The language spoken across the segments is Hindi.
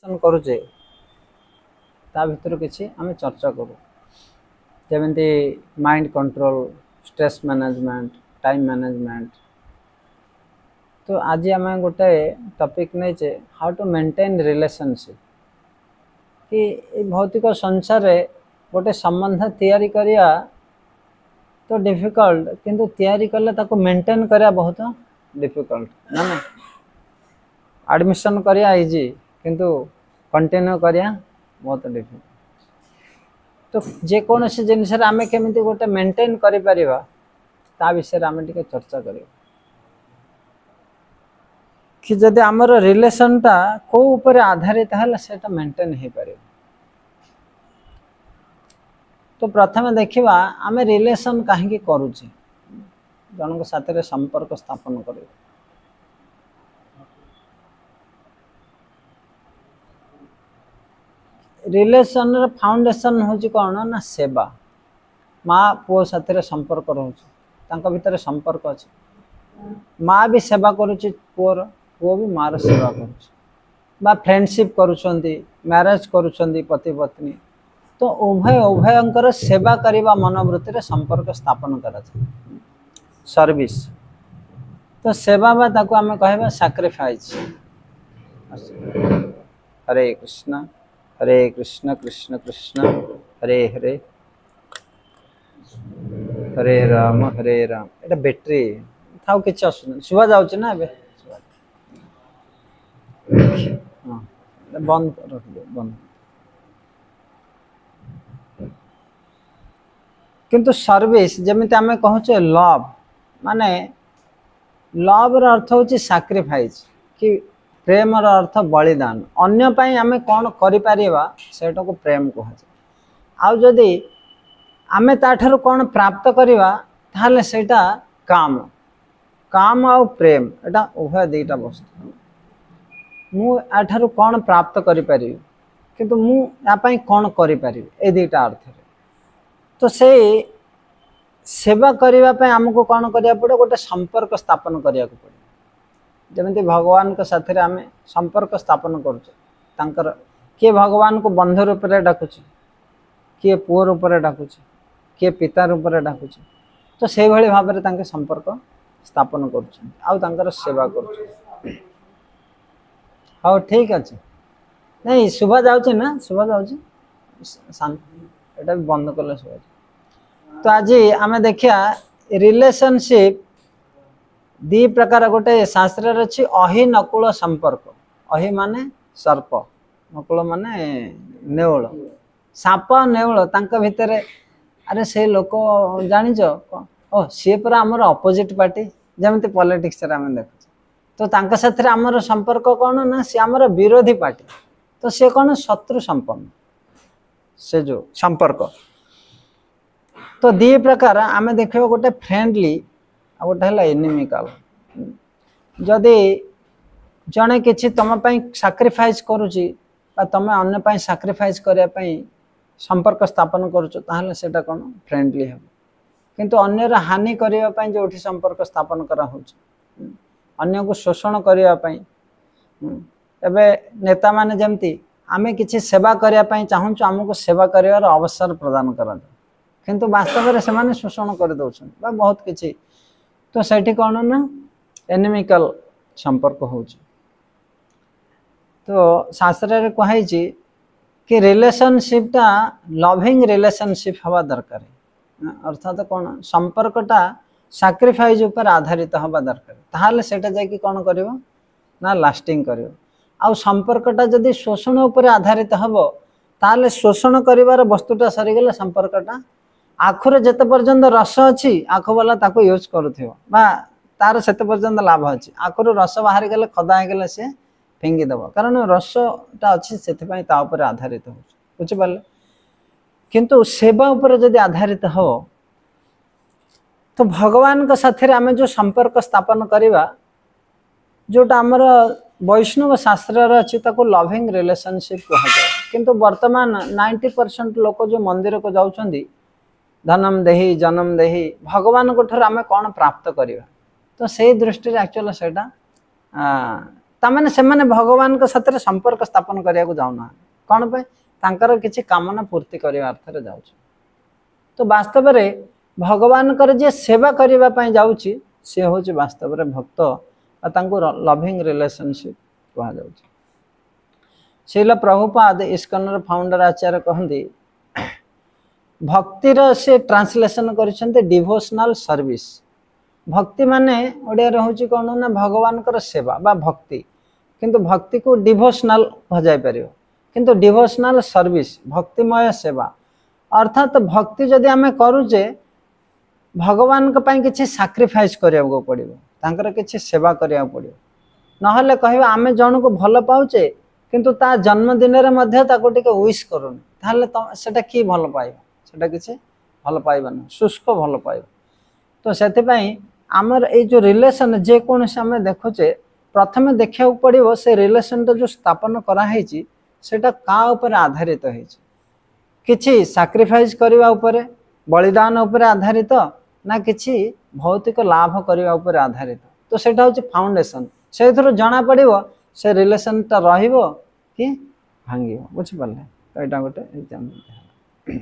करुचे ता भितर किसी आम चर्चा करूँ जमी mind control stress management time management. तो आज आम गोटे टॉपिक नहीं हाउ टू मेंटेन रिलेशनशिप कि भौतिक संसार रे गोटे संबंध तैयारी करिया तो डिफिकल्ट किंतु तैयारी कले ताको मेंटेन करिया बहुत डिफिकल्ट ना एडमिशन करिया इजी किंतु कंटिन्यू करिया बहुत डिफिकल्ट। तो जेकोसी जिनस आम केमी गोटे मेंटेन करि परिबा ता विषय आम टिके चर्चा करिया कि जदि आमर रिलेशन टा को ऊपर आधारित है सेटा मेंटेन हो पारे। तो प्रथम देखिबा आम रिलेशन कहीं करुचे जनक साथ संपर्क स्थापन कर रिलेशन फाउंडेशन हूँ कौन ना सेवा माँ पुओ साथ संपर्क रोचे भितर संपर्क अच्छे माँ भी सेवा करुच्ची पुओर पुओ भी माँ सेवा कर फ्रेंडशिप करुँच मैरेज करुँच पति पत्नी तो उभय उभयंकर सेवा करने मनोवृत्ति संपर्क स्थापन कर सर्विस। तो सेवा बा ताको आमे कहबा सैक्रिफाइस। हरे कृष्ण कृष्ण कृष्ण हरे हरे हरे राम एटा बैटरी थाउ किछ असुन सुबह जाउछ ना बे हां बंद रख दे बंद। किंतु सर्विस जमिति आमे कहूचे लव माने लव र अर्थ होची सैक्रिफाइस कि प्रेम र अर्थ बलिदान अन्य पाई आमे कौन करि परिबा सेटा को प्रेम कहजे। आउ जदि आमे ताठारु कौन प्राप्त करिबा ताहले सेटा काम काम आउ प्रेम एटा उभय दुईटा वस्तु मु आठारु कौन प्राप्त करि परिबि किंतु मु या पाई कौन करि परिबि ए दुईटा अर्थ रे। तो से सेवा करने पे आमको कौन करिया पड़े गोटे संपर्क स्थापन करिया को पड़े जमी भगवान के साथ आम संपर्क स्थापन कर किए भगवान को बंधु रूप में डाकुच किए पुओ रूप में डाकुच किए पिता रूप में डाकुच। तो से भाई भाव में संपर्क स्थापन कर सेवा कर हाँ ठीक अच्छे नहीं शुभा जाऊँ ना शुभा जाऊँ एटा भी बंद कले शुभा। तो आज आम देखिया रिलेशनशिप दी प्रकार गोटे शास्त्र अच्छी अहि नकुल संपर्क अहि माने सर्प नकुल माने नेउल साप नेउल तांका भितर अरे से लोक जानिच ओ सी पूरा आमर अपोजिट पार्टी जमती पॉलिटिक्स आम देखु तो तांका साथ आमर संपर्क कौन ना सी आमर विरोधी पार्टी तो सी कौन शत्रु संपन्न से जो संपर्क। तो दी प्रकार आम देखा गोटे फ्रेंडली आ गोटे है एनिमिकल जदि जड़े कि तुम सैक्रिफाइस करुच्ची तुम अन्य सैक्रिफाइस करने संपर्क स्थापन करुँच सेटा कौन फ्रेंडली हे किंतु अन्यर हानि करने जो संपर्क स्थापन करा अन्य को शोषण करने एवं नेता माने जमती आमे किसी सेवा करने चाहूँ आमको सेवा करार अवसर प्रदान करा किंतु वास्तव में से शोषण कर दौरान बहुत किसी तो सेठी कौन ना एनिमिकल संपर्क हो। तो शास्त्र रे कही कि रिलेशनशिप टा लविंग रिलेशनशिप हवा दरकार अर्थात तो कौन संपर्कटा सैक्रिफाइस ऊपर आधारित हवा दरकार ताहले सेटा जाकि कौन करिवो ना लास्टिंग करिवो। आउ संपर्कटा जदि शोषण ऊपर आधारित हबो ताहले शोषण करिवार वस्तुटा सरीगले संपर्कटा आखुरे जिते पर्यंत रस अच्छी आखु वाला ताको यूज करुथिबो बा तार सेते पर्यंत लाभ अच्छी आखुर रस बाहरी गले खदा हो गले से फिंगी दब कारण रसटा अच्छी से आधारित हो बुझिपारे। किंतु सेवा उपर जदि आधारित हो तो भगवान का साथ आम जो संपर्क स्थापन करवा जोटा आमर वैष्णव शास्त्र अच्छी ताको लविंग रिलेशनशिप कहुए किंतु वर्तमान 90% लोक जो मंदिर को जाउछंदी धनम देही जन्म देही भगवान को ठर आम कौन प्राप्त करवा तो से दृष्टि एक्चुअली सेटा तामाने से माने भगवान को साथ संपर्क स्थापन करने को जाऊना कौन पे तांकर किसी कामना पूर्ति करने अर्थ जाऊँ। तो वास्तव में भगवान जे सेवा करने जाऊँगी सी हूँ वास्तव में भक्त और लविंग रिलेशनशिप कह जाऊँ। श्रील प्रभुपाद इस्कन फाउंडर आचार्य कहते भक्तिर से ट्रांसलेशन कर डिवोशनल सर्विस। भक्ति माने ओडिया हूँ कौन ना भगवान कर सेवा बा भक्ति किंतु भक्ति को डिवोशनल भजाई पार किंतु डिवोशनल सर्विस भक्तिमय सेवा अर्थात भक्ति जदि आम करुचे भगवान किसी सैक्रिफाइस करने पड़ो तांकर किसी सेवा करने पड़ो नहले कह आम जन को भल पाचे किंतु ता जन्मदिन विश करूनी ताहले सेटा कि भल पाइबा सेटा किसी भल पाइबा ना शुष्क भल पाइबा। तो से आमर ये जो रिलेशन जेकोसी आम देखुचे प्रथम देखा पड़ो से रिलेशन जो स्थापन कराई सेटा का उपर आधारित किछि सैक्रिफाइस करने उपर बलिदान उपर आधारित ना किछि भौतिक लाभ करने उपर आधारित। तो सेटा हूँ फाउंडेशन से जना पड़ो से रिलेशन टा रहिबो कि भांगी बुझिपारे। तो यहाँ गोटे एग्जाम्पल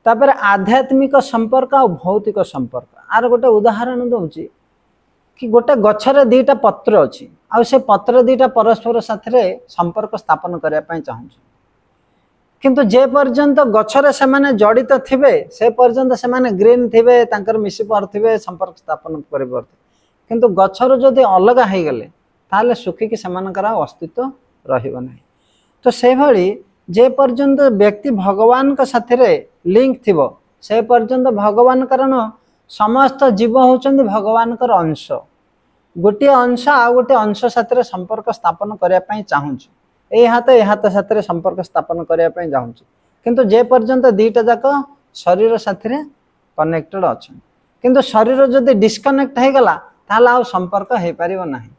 तापर आध्यात्मिक संपर्क और भौतिक संपर्क आर गोटे उदाहरण दूसरी कि गोटे गछरे दीटा पत्र अच्छी आ से पत्र दीटा परस्पर साथ संपर्क स्थापन करने चाहूँ किंतु जे पर्यंत गछरे से माने जड़ित थिबे से पर्यंत से माने ग्रीन थिबे तांकर मिसी पारथिबे संपर्क स्थापन करि पारथिबे किंतु गछर जदि अलग हो गले ताले सुखिकी सेमानकर अस्तित्व रहिबो नाही। तो से भली जे पर्यंत व्यक्ति भगवान का साथरे लिंक थिबो से पर्यंत भगवान कारण समस्त जीव होचंदी भगवान कर अंश गोटे अंश आ गोटे अंश साथरे संपर्क स्थापन करने पई चाहूँच ए हाथ साथ संपर्क स्थापन करने चाहूँ किंतु जे पर्यंत दीटा जाक शरीर साथी कनेक्टेड अच्छा किंतु शरीर जदि डिस्कनेक्ट हो गला ताहले आ संपर्क हो पारिबो नाही।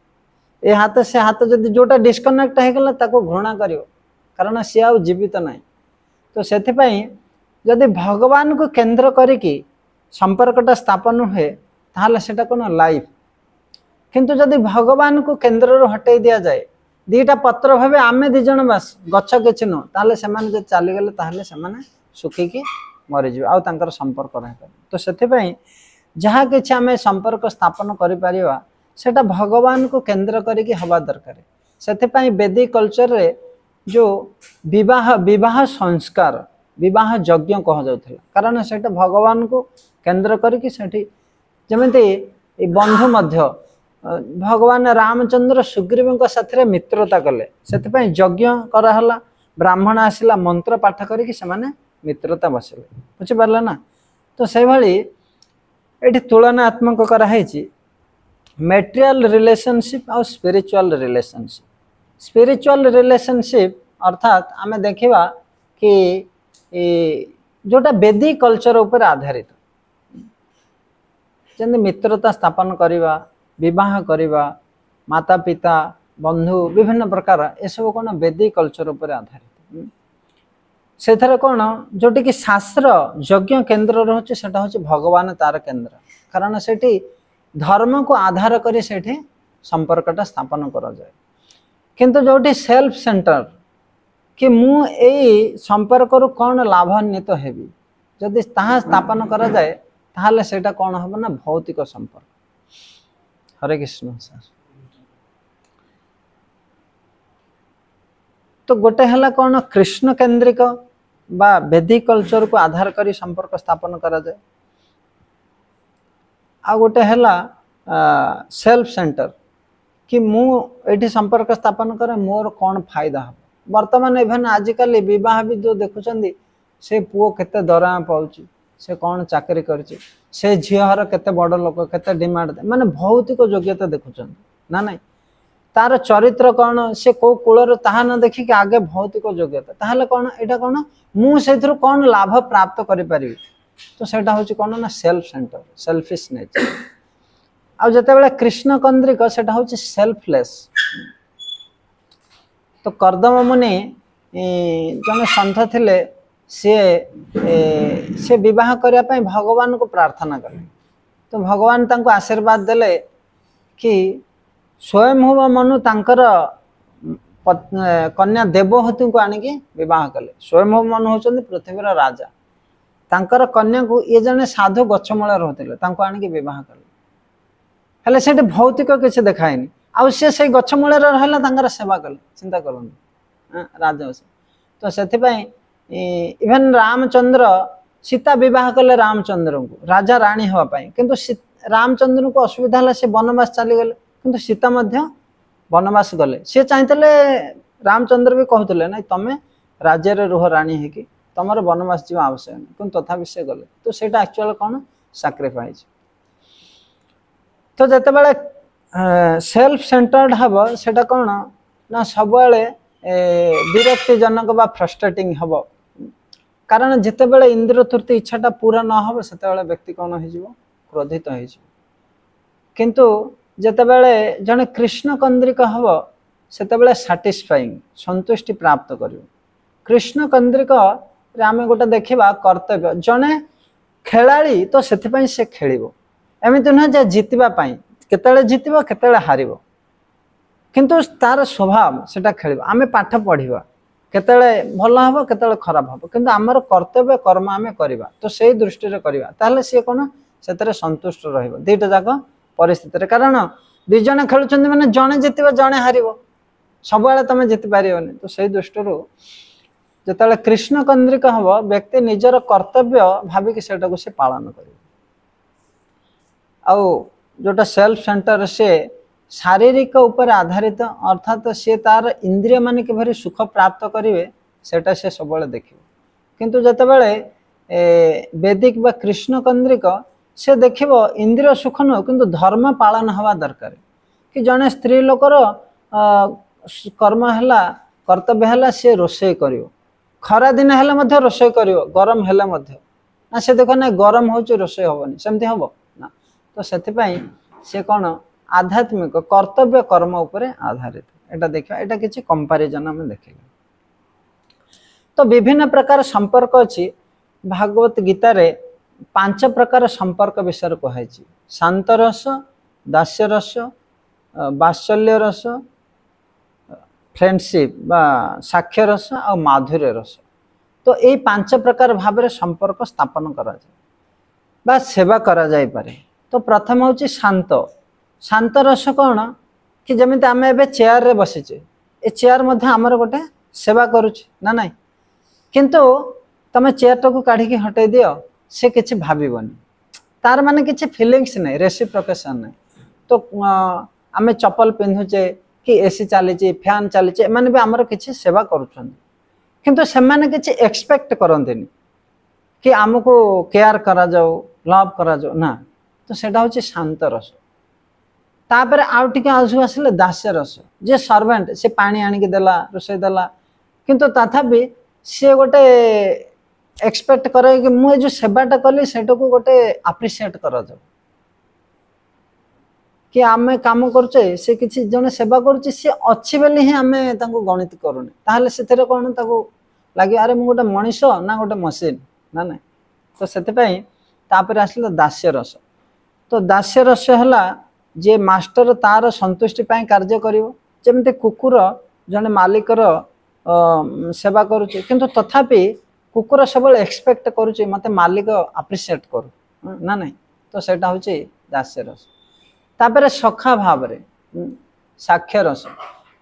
ए हाथ से हाथ जदि जोटा डिस्कनेक्ट हो गला ताको घृणा करियो कारण सी आ जीवित नाही। तो सेथिपई जदि भगवान को केंद्र करिकी संपर्कटा स्थापन हुए ताहले सेटा कोन लाइफ किंतु जदि भगवान को केंद्र हटई दिया जाए दीटा पत्र भावे आमे दी जन बास गछ किछि न ताले सेमान जे चली गले ताहले सेमाने सुखिकी मरि जिवो आ तांकर संपर्क रहि पारे। तो सेथिपई जहाँ किछि आमे संपर्क स्थापन करि पारिबा सेटा भगवान को केंद्र करिकी हवा दरकार। सेथिपई वैदिक कल्चर रे जो विवाह विवाह संस्कार विवाह यज्ञ कह जाउथला कारण सेटा भगवान को केंद्र करिकी सेठी जेमिति बंधु मध्य भगवान रामचंद्र सुग्रीव साथ मित्रता कले से यज्ञ कराला ब्राह्मण आसला मंत्र पाठ करके मित्रता बसले बुझिपारे ना। तो से भाई ये तुलनात्मक कराई मेटेरियल रिलेशनशिप और स्पिरिचुअल रिलेशनशिप। स्पिरिचुअल रिलेशनशिप अर्थात आम देखा कि जोटा वैदिक कल्चर उपर आधारित जमी मित्रता स्थापन करवा विवाह करवा माता पिता बंधु विभिन्न प्रकार ये सब कौन वैदिक कल्चर उपर आधारित से कौन जोटि कि शास्त्र यज्ञ केन्द्र रोचे सेटा हूँ भगवान तार केन्द्र कारण से धर्म को आधार कर संपर्कटा स्थापन करा जाए किंतु जोटी सेल्फ सेंटर कि मु ए संपर्क रु कौन लाभान्वित हेबी जदि ताहा स्थापन करा जाए ताहले सेटा कौन हम ना भौतिक संपर्क। हरे कृष्ण सर। तो गोटे है कौन कृष्ण केंद्रिक बा वैदिक कल्चर को आधार करी संपर्क स्थापन करा जाए आ गोटे है सेल्फ सेंटर कि मु एठी संपर्क स्थापन करे मोर कौन फायदा हम। वर्तमान इभेन आजिकल विवाह भी जो देखुचंदी से पुओ केते दरमा पाउची से कौन चाकरी करची से झीहर केते बड़ लोक केते डिमांड माने भौतिक योग्यता देखुचंदी ना नहीं तार चरित्र कौन से को कूलर ताहा न देखी कि आगे भौतिक योग्यता ताहले कौन एटा कौन मु सेथुर कौन लाभ प्राप्त करि परिबी। तो सेटा होची कौन ना सेल्फ सेंटर सेल्फिश नेचर आ जते बेले कृष्ण केंद्रिक सेटा होची सेल्फलेस। तो कर्दम मुनि जने संत थिले से विवाह करने भगवान को प्रार्थना कले तो भगवान तांको आशीर्वाद देले कि स्वयंभुव मनु तांकर कन्या देवहूति को आनिकी विवाह कले। स्वयंभुव मनु होचंदी पृथ्वीर राजा, तांकर कन्या को ये जने साधु गछमूल रहते आनिकी विवाह कले। हेले सेठी भौतिक किसी देखाएनि, आउ से गछमूल रहा तांकर सेवा कले। चिंता करते राजा तो से इभेन रामचंद्र सीता विवाह कले रामचंद्र को राजा राणी हाँपाई, किंतु रामचंद्र को असुविधा है से वनवास चली गले, किंतु सीता मध्य वनवास गले। सी चाहते रामचंद्र भी कहते ना तमें राज्य रुह राणी है कि तुम वनवास जीवा आवश्यक नहीं, किंतु तथापि से गले। तो सेटा एक्चुअल कौन सैक्रिफाइस। तो जितेबाला सेल्फ सेंटर्ड हम सेटा कौन ना सब विरक्तिजनक बा फ्रस्ट्रेटिंग हम, कारण जितेबाला इंद्रिय तृप्ति इच्छाटा पूरा न हम से व्यक्ति कौन हो क्रोधित हो। किंतु जितेबाला जड़े कृष्ण कंद्रिक हम से साटिस्फाइंग संतुष्टि प्राप्त कर। कृष्ण कंद्रिक आम गोटे देखा कर्तव्य जड़े खेलाड़ी तो से खेल एमती नुह जे जितवाई केतले जितब केतले हार, किंतु तार स्वभाव सेटा खेल। आम पाठ पढ़ा केतले भल हम केतले खराब हम, किंतु आमर कर्तव्य कर्म आम करवा तो से दृष्टि करवा ताहले सी कौन से संतुष्ट रहिबो दुईटा जाक परिस्थिति। कारण दुई जन खेलुंट मैंने जड़े जितब जड़े हार, सब तुम जीति पारनी। तो से दृष्टि जिते कृष्ण कंद्रिक हम व्यक्ति निजर कर्तव्य भाविक से पालन कर। जोटा सेल्फ सेंटर से शारीरिक उपर आधारित, अर्थात सी तार इंद्रिय मान कि सुख प्राप्त करेंगे सेटा से सब देखिए। किंतु जितेबाला वैदिक बा कृष्ण कंद्रिक से देख इंद्रिय सुख नुह किंतु धर्म पालन हवा दरकार। कि जड़े स्त्री लोकर कर्म है कर्तव्य है सी रोषे कर, खरा दिन है रोषे कर, गरम है ना से देख ना गरम हो रोषे हेनी सेमती हम ना। तो से सी कौन आध्यात्मिक कर्तव्य कर्म उपर आधारित एटा देखा, एटा किसी कंपैरिजन आम देखा। तो विभिन्न प्रकार संपर्क अच्छी भागवत गीतार 5 प्रकार संपर्क विषय कहुई। शांत रस, दास्य रस, वात्सल्य रस, फ्रेंडशिप बा साक्ष्य रस और माधुर्य रस। तो यही 5 प्रकार भाव संपर्क स्थापन करा जाए बा सेवा करा जाए पारे। तो प्रथम हूँ शांत। शांत रस कौन कि जमी आम ए चेयर रे बसीचे, ए चेयर मध्य आमर गोटे सेवा करुचे ना नाई, किंतु तुम चेयर टाक काढ़ी हटै दियो से किसी भावनी, तार माने किसी फिलिंग्स नहीं, रेसिप्रोकेशन नहीं। तो आम चप्पल पिंधुचे कि एसी चली फैन चली मैंने भी आमर किसी सेवा करुँच, किंतु से माने किसी एक्सपेक्ट करते कि आमको केयर करा जाओ लव करा जाओ ना। तो सेटा हूँ शांत रस। तापर आउ टिके आसु आसिले दास्य रस, जे सर्वेंट से पानी आनिक देला रोषे देला, किंतु तथापि सी गोटे एक्सपेक्ट करे कि मुझे जो सेवाटा कली सेटा को गोटे आप्रिशिएट करा जाओ कि आम काम करुचे से किसी जने सेवा करुचे सी अच्छी बेले ही आम गणित करूनी, ताहले से कौन लगे अरे मु गोटे मनीष ना गोटे मशीन ना ना। तो से आसला दास्य रस। तो दास्य रस है जे मास्टर तार संतुष्टि कार्य करिवो, जेमते कुकुर जने मालिकर सेवा करुचे किंतु तथापि कुकुर सब एक्सपेक्ट करुचे मते मालिक आप्रिशिएट करू ना नहीं। तो सेटा हूँ दास्य रस। तापर सखा भाव रे साक्ष्य रस।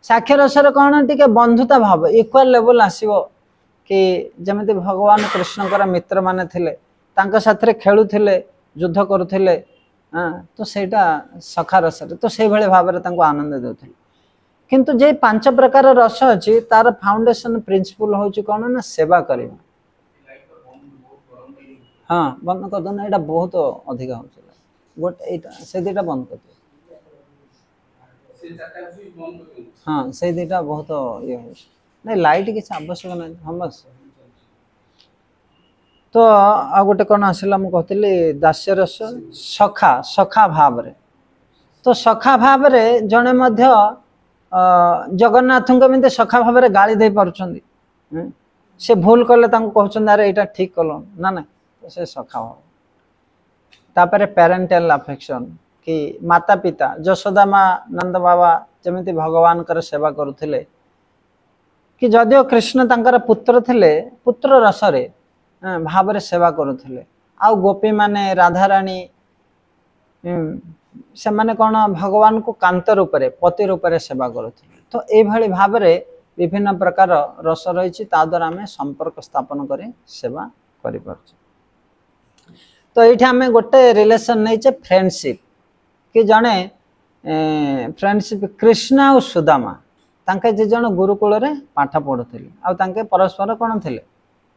साक्ष्य रस कौन टिके बंधुता भाव इक्वाल लेवल आसीबो कि जमिति भगवान कृष्णकर मित्र माने थिले तांका साथरे खेलुथिले युद्ध करुथिले। हाँ तो सेटा सखा रस। तो से भाई भाव में आनंद देते। किंतु जे 5 प्रकार रस अच्छी तार फाउंडेशन प्रिंसिपल हूँ कौन ना सेवा करवा। हाँ बंद कर दो ना, यहाँ बहुत अधिक हो गोटे से दुटा बंद कर दो। हाँ से दुटा बहुत ये नहीं लाइट किसी आवश्यक ना हम बस। तो आ गोटे कौन आसला मुझे कहती दास्य रस सखा सखा भाव रे। तो सखा भाव रे जड़े मध्य जगन्नाथ को सखा भाव में गाली दे पार्छंदी, से भूल कले कहते अरे यहाँ ठीक कल ना ना। तो से सखा भाव। तापर पेरेंटल अफेक्शन कि माता पिता यशोदा माँ नंद बाबा जमी भगवान सेवा करुले कि जदिओ कृष्ण तांकर पुत्र थिले पुत्र रसरे भाव सेवा करुले आ गोपी माने राधा रानी से माने कौन भगवान को कांत रूप पति रूप सेवा करुले। तो ये भाव में विभिन्न प्रकार रस रही द्वारा आम संपर्क स्थापन कर सेवा कर। तो ये आम गोटे रिलेशन नहीं फ्रेंडशिप कि जड़े फ्रेंडशिप कृष्ण और सुदामा तांके जे जन गुरुकुल रे पाठ पढ़ुले आउ परस्पर कौन थे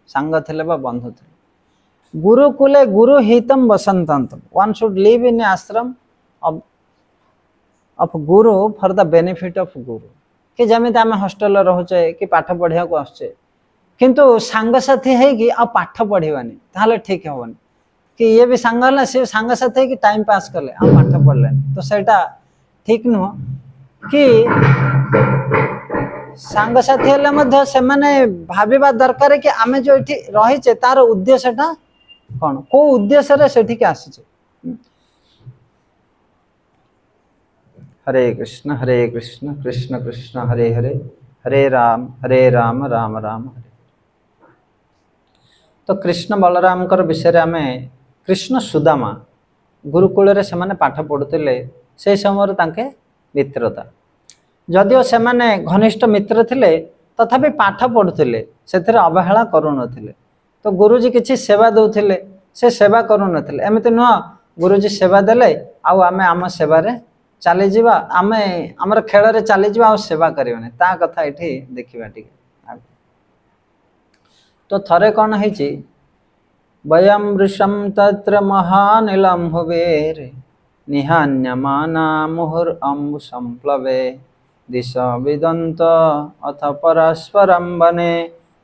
सांग थे बंधु थे। गुरुकुले गुरु हितम वसंतम वन शुड लिव इन आश्रम of Guru for the benefit of गुरु कि जमी आम हॉस्टल रोचे कि पाठ पढ़िया को आसचे किंतु सांगसाथी है कि आ पाठ पढ़ानी ताहले ठीक हेनी कि ये भी सांग है सी सांगसाथी है कि टाइम पास कले आ पाठ पढ़ले तो सेटा ठीक नुह कि सांगसाथी हेले मध्य से माने भाविबा दरकार कि आमे जो इठी रहिचे तार उद्देश्यटा कौन को उद्देश्य रे सेठी के आसीचे। हरे कृष्ण कृष्ण कृष्ण हरे हरे हरे राम राम राम हरे। तो कृष्ण बलराम विषय आम कृष्ण सुदामा गुरुकुल रे से माने पाठ पढ़ुले से समय तांके मित्रता जदिओ से माने घनिष्ठ मित्र थिले तथापि पाठ पढ़ुले से अवहेला करुनथिले। तो गुरुजी किछि सेवा दउथिले से सेवा करुनथिले एमिति नुह गुरुजी सेवा देले आउ आमे आम सेवारे चली जावा आमे आमर खेल रे चली जावा आ सेवा करबानी ता कथा एठी देखिबा टिके। तो थरे कौन है वयम वृषम तत्र महानिलम हुवेर निहान्यमाना मुहुर अम्बु संप्लवे दिश विदंत अथ परस्परम वने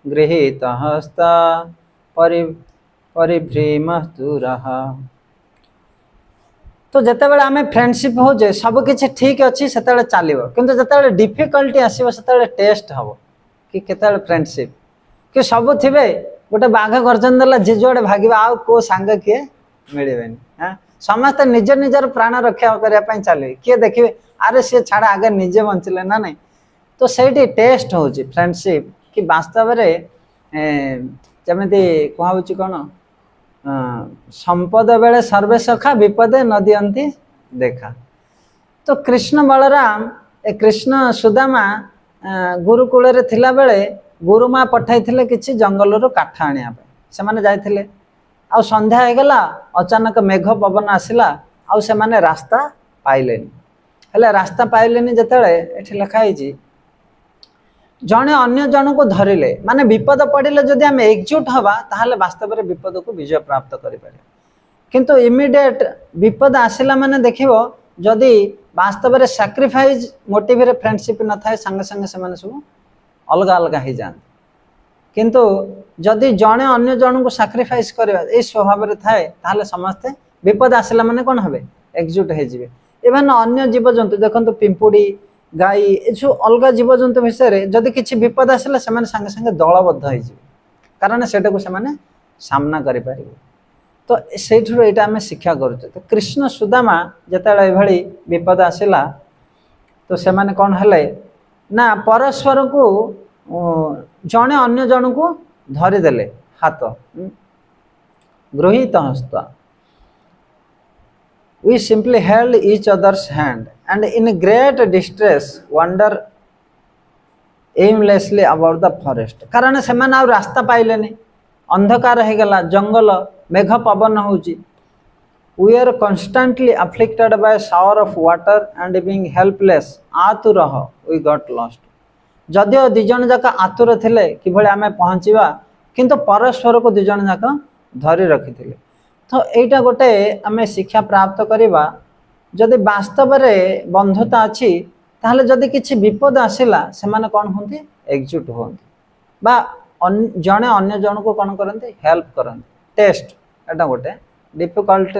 गृहीत हस्ता परिभ्रीमस्तुरः। तो जितेबाला आम फ्रेंडशिप होजे सब किछि ठीक अच्छी से चलो किंतु जितेबाला डिफिकल्टी आसो से टेस्ट हम कि केते फ्रेंडशिप कि सब थे गोटे बाघ गर्जन देला जे जोड़े भागवा आउ को सांग किए मिलबे हाँ समस्त निज निजर प्राण रक्षा करने चलिए किए देखिए अरे सी छाड़ा आगे निजे बंचले ना नहीं। तो सही टेस्ट हो फ्रेंडशिप कि वास्तव जमी कह कौन संपद बेले सर्वे सखा विपदे न दियंती देखा। तो कृष्ण बलराम कृष्ण सुदामा गुरुकूल रे थिला बेले गुरुमा पठाई किसी जंगल रू काठ आने से माने जाइथिले आ संध्या हो गला अचानक मेघ पवन आसला आउ से माने रास्ता पाइलेनी हेले रास्ता पाइलेनी जेतेले एठी लिखाई जड़े अन्य जन को धरिले माने विपद पड़े जदि आम एकजुट हवा ताहले वास्तव में विपद को विजय प्राप्त करें किंतु इमिडिएट विपद आसला माने देखिबो जदि वास्तव में सैक्रिफाइस मोटिव रे फ्रेंडशिप न थाए संगे संगे से माने सब अलग अलग हो जाते किंतु जदि जड़े अन्य जन को सैक्रिफाइस करवा ये स्वभाव में थाए ताहले समस्ते विपद आसला माने कौन हे एकजुट हो इवेन अन्य जीवजंतु देखो पिंपुड़ी गाई ये जो अलग जीवजंतु विषय जदि किसी विपद आसला से संगे संगे दलबद्ध हो कारण से सामना करें। तो से आम शिक्षा करुचे। तो कृष्ण सुदामा जिते भाई विपद आसला तो से कौन है ना परस्पर को जड़े अन्य जन को धरीदेले हाथ गृहीत हस्त we simply held each other's hand and in great distress wander aimlessly about the forest कारण से आ रास्ता पाइलेनी अंधकार हो गला जंगल मेघ पवन होची we are constantly afflicted by a shower of water and being helpless आतुरः we got lost जदिओ दिजन जाक आतुर थिले कि आम पहुँचवा किंतु परस्पर को दिजन जाक धरी रखी। तो यहीटा गोटे आम शिक्षा प्राप्त करवा जदि वास्तव में बंधुता अच्छी ताहले जदि किसी विपद आसला से कौन होती एकजुट होती जड़े अन्य जन को कौन करते हेल्प करते टेस्ट एटा गोटे डिफिकल्ट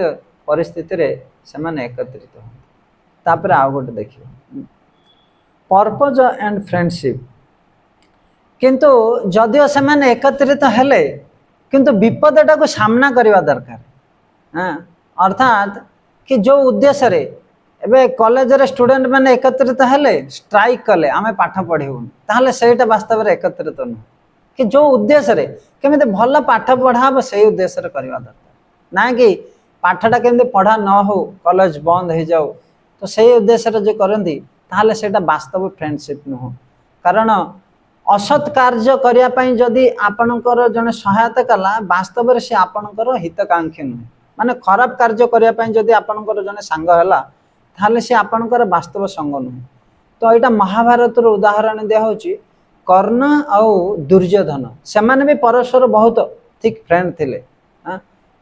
परिस्थिति रे से एकत्रित होते। आउ गोटे देखिए पर्पज एंड फ्रेंडशिप किंतु जदिओ से एकत्रित हेले किंतु विपदटा को सामना करवा दरकार हाँ अर्थात कि जो उद्देश्य रे एबे कॉलेज रे स्टूडेंट माने एकत्रित हेले स्ट्राइक कले आमे पाठ पढ़ेबुन ताहले सेटा वास्तव रे एकत्रित न कि जो उद्देश्य रे केमिते भल पाठ पढ़ाब से उद्देश्य रे करबा दरकार ना कि पाठटा केमिते पढ़ा न हो कॉलेज बंद हो जाओ तो से उद्देश्य रे जो करंदी ताहले सेटा वास्तव फ्रेंडशिप न हो कारण असत कार्य करिया पई जदी आपनकर जने सहायता कला वास्तव रे से आपनकर हितकांक्षी न माने खराब कार्य करिया पई जदी आपनकर जने संग हला ताहले से आपनकर वास्तव संग न तो एटा महाभारत रो उदाहरण दिया होची कर्ण आउ दुर्योधन से माने भी परस्पर बहुत थिक फ्रेंड थिले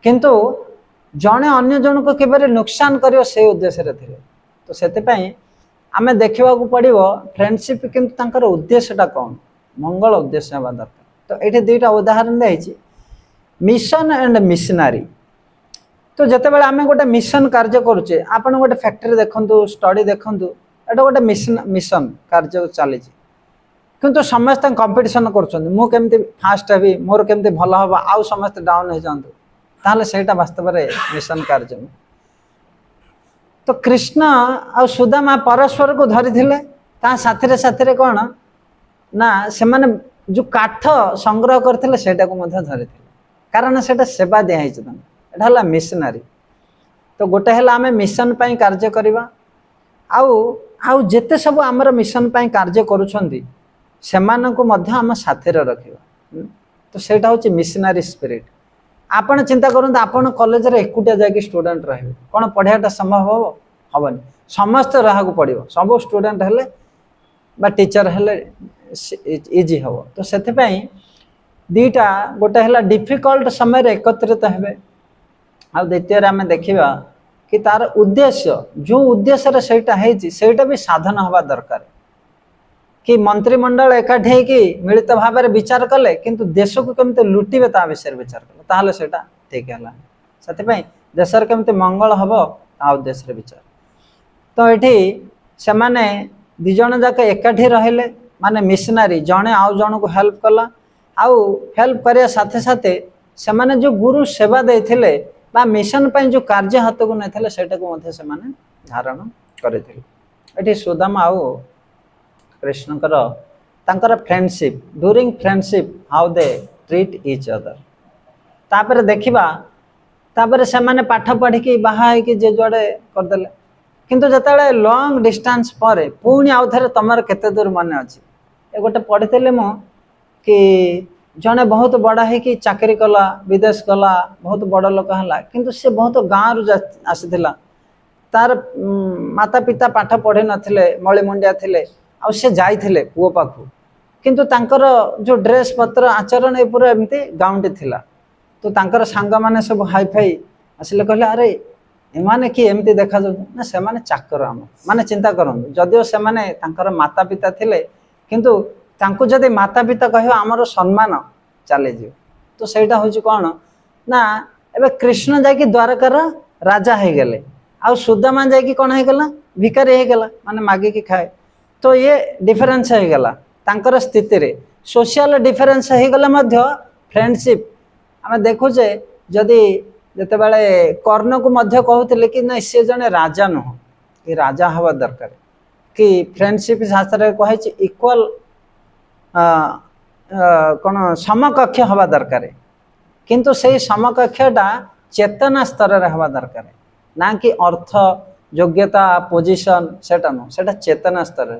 किंतु जने अन्य जन को केबरे नुकसान करियो से उद्देश्य रे थिले तो सेते पई आमे देखिबा को पड़िबो फ्रेंडशिप किंतु तांकर उद्देश्यटा कोन मंगल उद्देश्य हवा दरकार तो एठी दुईटा उदाहरण देछि मिशन एंड मिशनरी तो जते बेले आमे गोटे मिशन कार्य करूचे आपण गोटे फैक्ट्री देखंतु स्टडी देखंतु एटा गोटे मिशन कार्य चली किंतु समस्त कंपटीशन करछन मु केमते फास्ट हेबी मोर केमते भलो हबा आउ समस्त डाउन हो जांतु ताले सेटा वास्तव रे मिशन कार्य तो कृष्ण आ सुदामा परस्पर को धरी थिले ता साथरे साथरे कोन ना से माने जो काठ संग्रह करथिले सेटा को मध्य धरी थिले कारण सेटा सेवा दे आइछ तन एटा हला मिशनरी तो गोटे हला आमे मिशन पई कार्य करबा आउ जेते सब हमर मिशन पई कार्य करूछंती सेमान को मध्य हम साथे रखिबा तो सेटा होची मिशनरी स्पिरिट आपण चिंता करन आपण कॉलेज रे एकुटिया जाके स्टूडेंट रहबे कोन पढाटा संभव हो हबनी समस्त रहा को पड़िबो सब स्टूडेंट हेले बा टीचर हेले इजी हो तो सेते पई दीटा गोटे हला डिफिकल्ट समय रे एकत्रित हेबे आ द्वितीय रे हमें देखिबा कि तार उद्देश्य जो उद्देश्य रे सेटा हेची सेटा भी साधन हवा दरकार कि मंत्रिमंडल एकाठी कि मिलित भाव में विचार कले किंतु देश को केमते लुटिबे ता विषय विचार कले ताहले सेटा ठीक हला सते पई देशर केमते मंगल हबो ता उद्देश्य रे विचार तो एठी से माने दि जण जाके एकाठी रहले माने मिशनरी जणे आउ जण को हेल्प कला आउ हेल्प करिया साथे साथे से माने जो गुरु सेवा देथिले बा मिशन पई जो कार्य हाथ को नेथिले सेटा को मध्ये से माने धारण करिथिले एठी सुदामा आउ कृष्ण कर friendship during friendship how they treat each other तापर देखिबा तापर से माने पाठ पढ़ी कि बाहा है कि जे जोड़े कर देले किंतु जतले लॉन्ग डिस्टेंस पर पुणी आउ थरे तमर केते दूर मन अछि ए गोटे पढ़ितले मो कि जने बहुत बड़ा है कि चाकरी कला विदेश गला बहुत बड़ लोक हला किंतु से बहुत गाँव रु आसीथिला तार माता पिता पाठ पढ़े नथिले मळी मुंडिया थिले आ से जाइथिले पुओ पाखु किंतु तांकर जो ड्रेस पत्र आचरण ए पूरा एमती गाउंटी थिला तो तांकर सांग माने सब हाई फाई आसिले कहले अरे एमाने कि एमती देखा जो ना से माने चाकर हम माने चिंता करन जदियो से माने तांकर माता पिता थिले किंतु तांको जदि माता पिता कहयो हमरो सम्मान चले जे तो सेटा होची कोन ना एबे कृष्ण जाय कि द्वारका राजा हे गेले आ सुदामा जाय कि कोन हे गेला भिखारी हे गेला माने मागे कि खाए तो ये डिफरेंस है गला तांकर स्थिति रे सोशल डिफरेंस है गला मध्य फ्रेंडशिप हमें देखो जे जदी जते बेले कर्ण को मध्य कहउतले कि ना से जने राजा न हो कि राजा हवा दरकार कि फ्रेंडशिप शास्त्र रे कहै छि इक्वल कोन समकक्ष हवा दरकार किंतु से समकक्षटा चेतना स्तर रे हवा दरकार ना कि अर्थ योग्यता पोजीशन सेटा न सेटा चेतना स्तर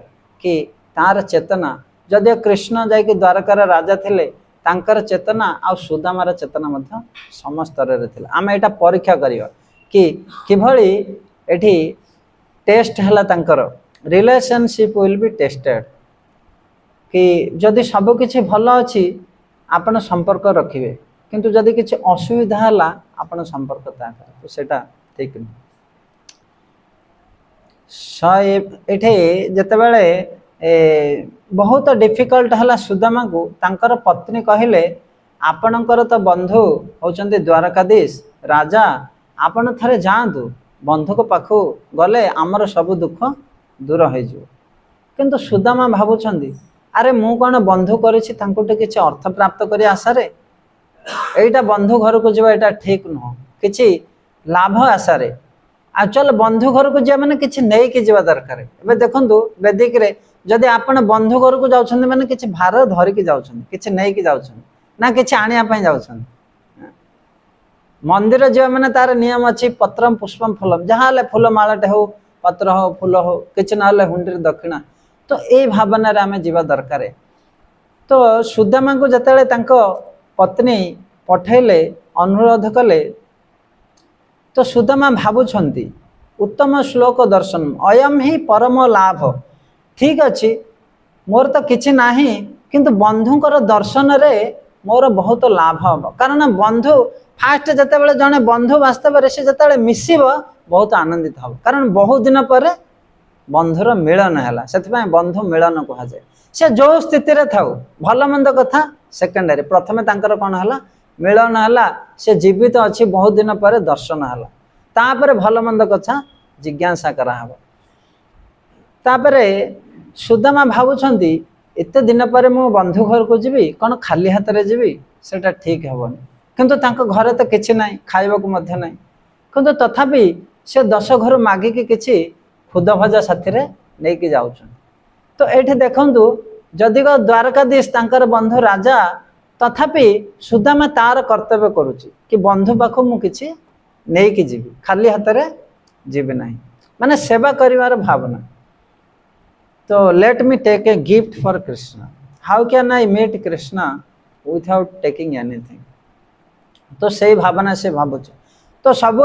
कि तार चेतना जदि कृष्ण जाय कि द्वारकार राजा थिले तांकर चेतना आ सुदामार चेतना मध्य समस्त स्तर रे थिला आमे एटा परीक्षा करियो कि किभଳି एठी टेस्ट हला तांकर रिलेशनशिप विल बी टेस्टेड कि जदि सब किछि भलो अछि आपण संपर्क रखिबे किंतु जदि किछि असुविधा हला आपण संपर्क ता तो सेटा ठीक न एठे जते बेले बहुत डिफिकल्ट हला सुदामा को तांकर पत्नी कहिले आपणकर तो बंधु होचंती द्वारकाधीश राजा आपण थरे जांतु बंधु को पाखु गले आमर सब दुख दूर हो जो किंतु सुदामा भाबुछंती अरे मु कोन बंधु करिछि तांकुटे किछि अर्थ प्राप्त करी आशा रे एटा बंधु घर को जीवा एटा ठीक न किछि लाभ आशा रे एक्चुअल बंधु घर को मैंने किसी नहीं कि जावा दरकार ए देखु वेदिक रे जदि आपण बंधु घर को जाउछन माने किछि भार धरिकी जाउछन किछि नहीं कि जाउछन ना किछि आनिया पई जाउछन मंदिर जे माने तार नियम अछि पत्रम पुष्पम फलम जहाँ ले फूल मालाटे हो पत्र हो फूल हो किछि ना ले हुंडीर दक्षिणा तो ए भावना रे आमे जीवा दरकार तो सुदामा को जतले तांको पत्नी पठेले अनुरोध कले तो सुदामा भावुछंती उत्तम श्लोक दर्शन अयम ही परम लाभ ठीक अच्छी मोर तो किछि नाही किंतु बंधुकर दर्शन रे मोर बहुत लाभ हम कारण बंधु फास्ट जते जड़े बंधु वास्तव से जिते मिसिब बहुत आनंदित हम कारण बहुत दिन पर बंधुर मिलन है से बंधु मिलन कह जाए से जो स्थिति रे थाउ भल मंद कथा सेकेंडरी प्रथमे तांकर कौन है मिलन है से जीवित अच्छी बहुत दिन पर दर्शन है तापर भल मंद कथा जिज्ञासा कराहब तापरे सुदामा भावुछंती एते दिन पर मो बंधु घर को जीवी कौन खाली हाथ रे जीवी सेटा ठीक हेबनी किंतु तांको घरे तो किछि नाही खाइबा को मध्य नाही किंतु तथापि से 10 घर मागिकी किछि खुद भजा साथी रे नै कि जाउछन तो एठी देखंतु जदि को द्वारकाधीश तांकर बंधु राजा तथापि सुदामा तार कर्तव्य करूची कि बंधु पाखो मु किछि नै कि जीवी खाली हाथ रे जीवी नाही माने सेवा करिवार भावना तो let me take a gift for Krishna how can I meet Krishna without taking anything तो से भावना से भावुच तो सब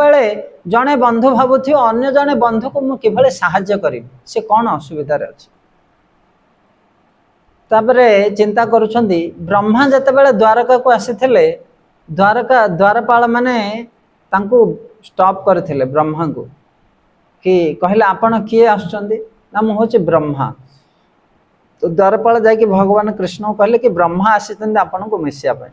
जड़े बंधु भावुथ अन्य जड़े बंधु को मुझे किभले साहाय्य करी से कौन असुविधा अच्छी तापरे चिंता करुछंदी ब्रह्मा जतेबेले द्वारका को आसीथिले द्वारका द्वारपाल माने तांको स्टॉप करथिले ब्रह्मा को कि कहले आपण किए आछुचंदी ना मु होचे ब्रह्मा तो द्वारपाल जाके भगवान कृष्ण को कहले कि ब्रह्मा आसीचंदी आपण को मिसिया पाए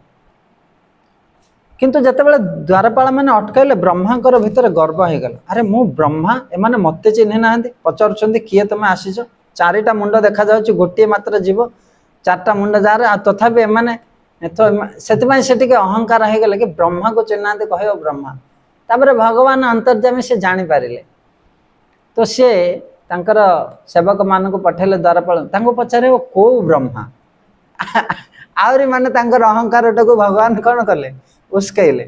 किंतु जतेबेले द्वारपाल माने अटकाइले ब्रह्मांकर भितर गर्व हो गला अरे मु ब्रह्मा एमाने मते चिन्ह नाहंती पचारुछंदी किए तमे आसीछ चारिटा मुंड देखा जाउची गोटे मात्र जीव चारटा मुंड जार तथापि एमाने तो सेतिबाई से टिके अहंकार हो गला कि ब्रह्मा को चिन्हांती कहयो ब्रह्मा तापरे भगवान अंतर्जामी से जानि पारिले तो से तांकर सेवक मान को पठेले द्वारपाल तांको पचारे को ब्रह्मा आउरी माने तांकर अहंकार को भगवान कौन कले उस्कैले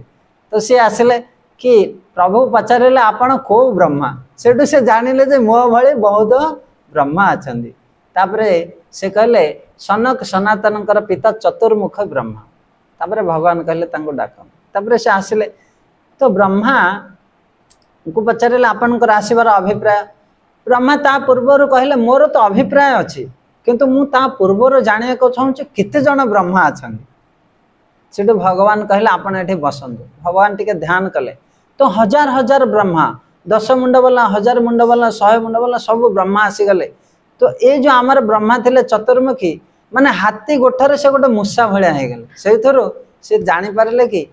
तो सी आसिले कि प्रभु पचारे आपण को ब्रह्मा सेठू से जानिले जे मो भले बहुत ब्रह्मा अछंदी तापरे से कहले सनक सनातनकर पिता चतुर्मुख ब्रह्मा तापरे भगवान कहले तांको डाक तापरे से आसिले तो ब्रह्मा को पचारे आपनकर आसीबार अभिप्राय ब्रह्मा ता पूर्वर कहले मोर तो अभिप्राय अछि किंतु मु ता पूर्वर जानिया को चाहूँ केते जण ब्रह्मा अछंदी सेठू भगवान कहले आपण एठी बसंतु भगवान टिके ध्यान कले तो हजार हजार ब्रह्मा 10 मुंड वाला 1000 मुंड वाला 100 मुंड वाला सब ब्रह्मा आसी गले तो ये जो आमर ब्रह्मा थिले चतुर्मुखी माने हाथी गोठरे से गोटे मूषा भलिया हे गले से थरो से जानि पारले कि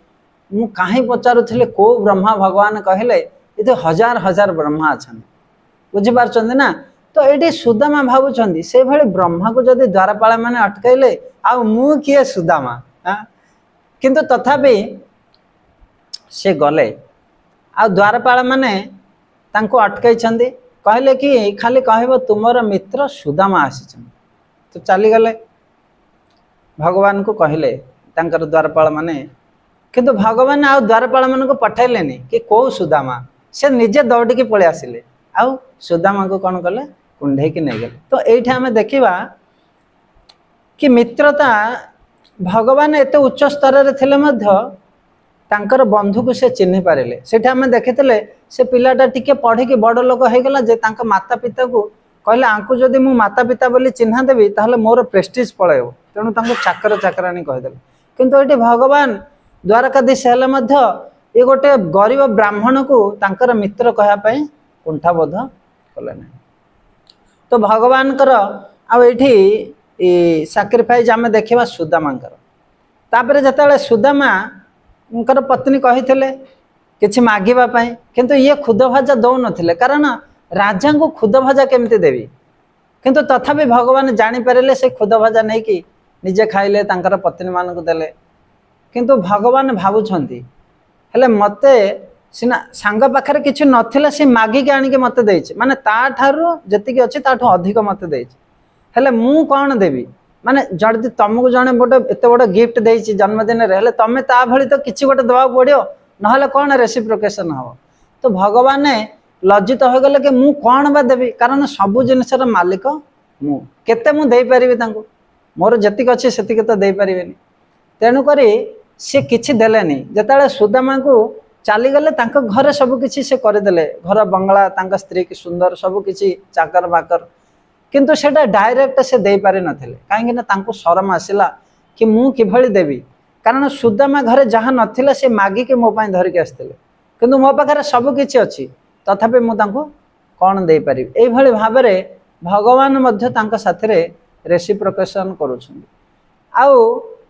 मु काहे पचारुथिले को ब्रह्मा भगवान कहले ये हजार हजार ब्रह्मा अछन बुझी पारछन ना तो एठी सुदामा भाबुछंदी से भले ब्रह्मा को जदी द्वारपाल माने अटकाइले आ मु किए सुदामा किंतु तथापि से गले आ द्वारपाल माने तांको अटकाई कहले कि खाली कहब तुमर मित्र सुदामा आसी तो चली गले भगवान को कहले तांकर द्वारपाल माने किंतु भगवान आ द्वारपाल मान को पठेलेनी कि को सुदामा से निजे दौड़ पलि आसिले आउ सुदामा को कौन कले कुंडे की नहीं गले तो ये आम देखा कि मित्रता भगवान एत उच्च स्तर रे थिले मध्य तांकर बंधु को से चिन्ह पारे से देखी से पिलाटा टिके पढ़ी बड़ लोक हो गला जे तांका माता पिता को कहले आंकु जदि मु माता पिता बोली चिन्ह देवी ताहले मोर प्रेस्टीज पळेबो तेणु तांको चाकर चाकरानी कहदेले किंतु एटी भगवान द्वारकाधीश हेले मध्य ये गोटे गरीब ब्राह्मण को तांकर मित्र कहया पई कुंठाबोध कले नै तो भगवान कर आ एठी सैक्रिफाइस आम देखा सुदामांकर तापरे जतले सुदामा उनकर पत्नी कही किछि मागिबा पई किंतु ये खुद भजा दौ नथिले कारण राजा को खुद भजा केमती देवी किंतु तथापि भगवान जानि पारिले से खुद भजा नहीं कि निजे खाइले तांकर पत्नी मान को देले किंतु भगवान भावुछंती हेले मते सीना सांग पाखे कि नाला सी मागिक आणिक मत देचे माने ताठारु जतिक अच्छे ताठू अधिक मत देचे हेले मु कौन देवी माने जदि तुमको जड़े गोटे एत बड़ गिफ्ट देची जन्मदिन रे तुम ता भली तो किसी गोटे दवा पड़ो ना कौन रेसिप्रोकेशन हम तो भगवान लज्जित हो गले कि मु कौन बा देवी कारण सबु जिनसर मालिक मु केते मु दे परिबे तांको मोर जतिक अच्छे सेतिक तो दे परिबेनी तेणुक सी किछि देलेनी जतले सुदामा को चलीगले घरे सबकि से करदे घर बंगला तांका स्त्री की सुंदर सबकि चाकर बाकर किंतु सेटा डायरेक्ट से दे पारि नथिले काहेकि ना तांको शरम आसिला कि मु किभली देवी कारण सुदामा घरे जहाँ नथिला से मागी के मो पाई धरिक आस्थिले किंतु मो पाखरे सबकि अछि तथापि मु तांको कौन दे पारि एई भली भाबरे भगवान मध्य तांका साथरे रेसिप्रोकेशन करूछन आउ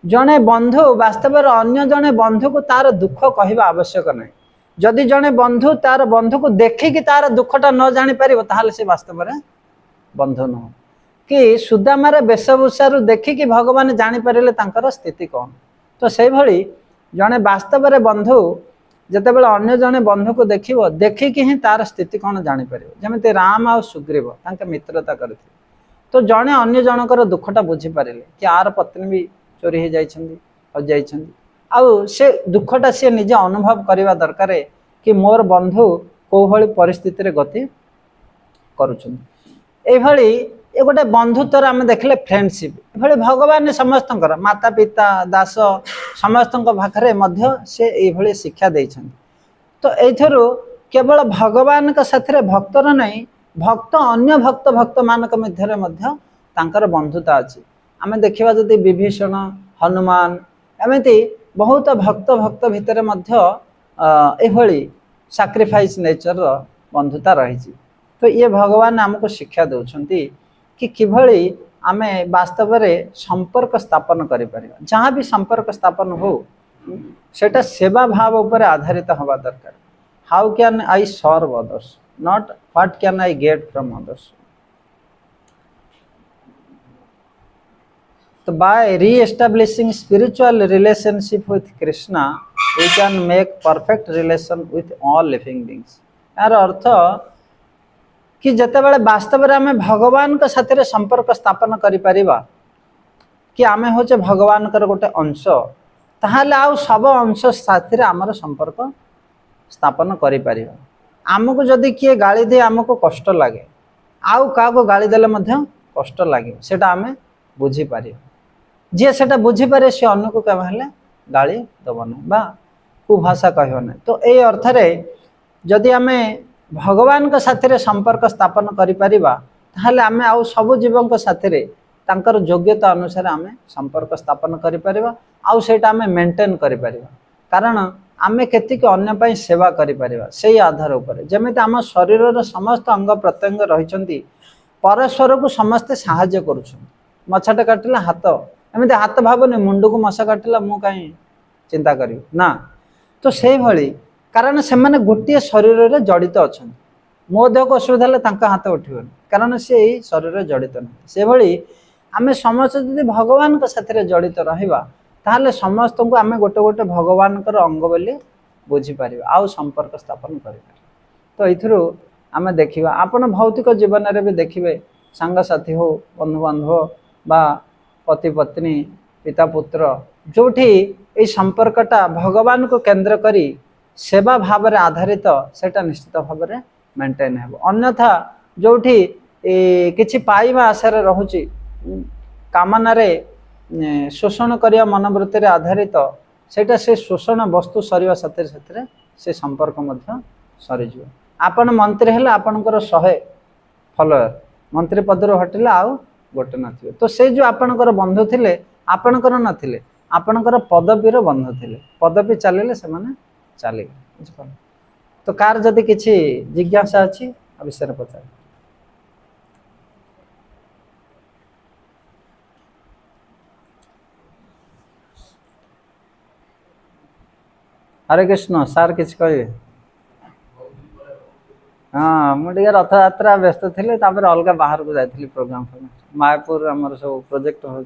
जड़े बंधु वास्तव अन्य जड़े बंधु को तार दुख कहवा आवश्यक ना जदि जड़े बंधु तार बंधु को देखिकी तार दुखटा न जानी पारिबो ताहाले से वास्तव में बंधु न कि सुदामार वेशभूषारू देखिकी भगवान जानी पारिले तांकर स्थिति कौन तो से भली जड़े वास्तव में बंधु जिते बड़े अन्य जड़े बंधु को देखिकी ही तार स्थिति कौन जानी पारिबो जेमिति राम आ सुग्रीव तांके मित्रता करथिले तो जड़े अन्य जनकर दुखटा बुझी पारिले कि आर पत्नी भी चोरी हो जाइछन्ती आउ से दुखटा सी निजे अनुभव करवा दरकार कि मोर बंधु को भली परिस्थिति रे गति करुछन्ती एभली ए गोटे बंधुत्वर आम देखले फ्रेंडशिप एभली भगवान समस्त माता पिता दास समस्त पाखरे मध्य से एभली शिक्षा देइछन्ती तो एथरो केवल भगवान का साथरे भक्तर नहीं भक्त अन्य भक्त भक्त मानक मध्य मध्य तांकर बंधुता अछि आमे देखिबा जदि विभीषण हनुमान एमती बहुत भक्त भक्त भितर मध्य एभली सैक्रिफाइस नेचर बंधुता रही तो ये भगवान आमको शिक्षा दौरान कि किभली आमे वास्तव में संपर्क स्थापन करि परिबा जहाँ भी संपर्क स्थापन हो सेटा सेवा भाव उपर आधारित हवा दरकार how can I serve others not what can I get from others तो by re-establishing spiritual relationship with Krishna we can make perfect relation with all living beings यार अर्थ कि जते बेले वास्तव में आमे भगवान के साथे संपर्क स्थापन करि परिबा कि आमे होचे भगवान कर गोटे अंश ताहाले आउ सब अंश साथे आमर संपर्क स्थापन करि परिबा आमको जदि किए गाली दे आमको कष्ट लागे आउ का को गाली देले मध्य कष्ट लागे सेटा आमे बुझी पारिबा जी से बुझीपे सी अन्न को कहले गाली दब ना बा कुभाषा कह ना तो ये अर्थ जदि आम भगवान के साथ संपर्क स्थापन करें आम आउ सब जीवों साथ योग्यता अनुसार आम संपर्क स्थापन करें आउ सेटा आम मेंटेन करें कारण आम केतिक अन्य सेवा करें से आधार उपर जमी आम शरीर समस्त अंग प्रत्यंग रही परस्पर को समस्ते साहाय्य करुछन मछाटे काटिला हाथ एमती हाथ भावनी मुंड को मशा काटिला मु कहीं चिंता करी ना तो से भली कारण से माने गोटे शरीर रे जड़ित अच्छा मो देह को असुविधा है हाथ उठन कारण से शरीर जड़ित ना से भली आम समस्त यदि भगवान के साथ जड़ित रहिबा ताहले समस्त को आम गोटे गोटे भगवान अंग बोली बुझीपर आउ संपर्क स्थापन कर तो ये आम देखा आपण भौतिक जीवन में भी देखिए सांगसाथी हो बंधु बांधव बा पति पत्नी पिता पुत्र जोठी ये संपर्कटा भगवान को केंद्र करी सेवा भाव में आधारित सेटा निश्चित भाव में मेंटेन हो अन्यथा जोठी किछि पाइबा आशा रहुची कामना रे शोषण करिया मनोवृत्ति आधारित सेटा से शोषण वस्तु सरिवा साथे साथे से संपर्क मध्य सरीज आपण मंत्री हेले आपणकर 100 फॉलोअर मंत्री पदर हटिले आउ गोटे नथिबे तो से जो आपणकर बंधु थिले आपणकर नथिले आपणकर पदवीर बंधु थिले पदवी चलिले से माने चली तो कार जदि किछि जिज्ञासा अछि विषय पचार हरे कृष्ण सार किछ कहे हाँ मुझे रथ यात्रा व्यस्त थी अलग बाहर को जाइली प्रोग्राम मायापुर आमर सब प्रोजेक्ट हो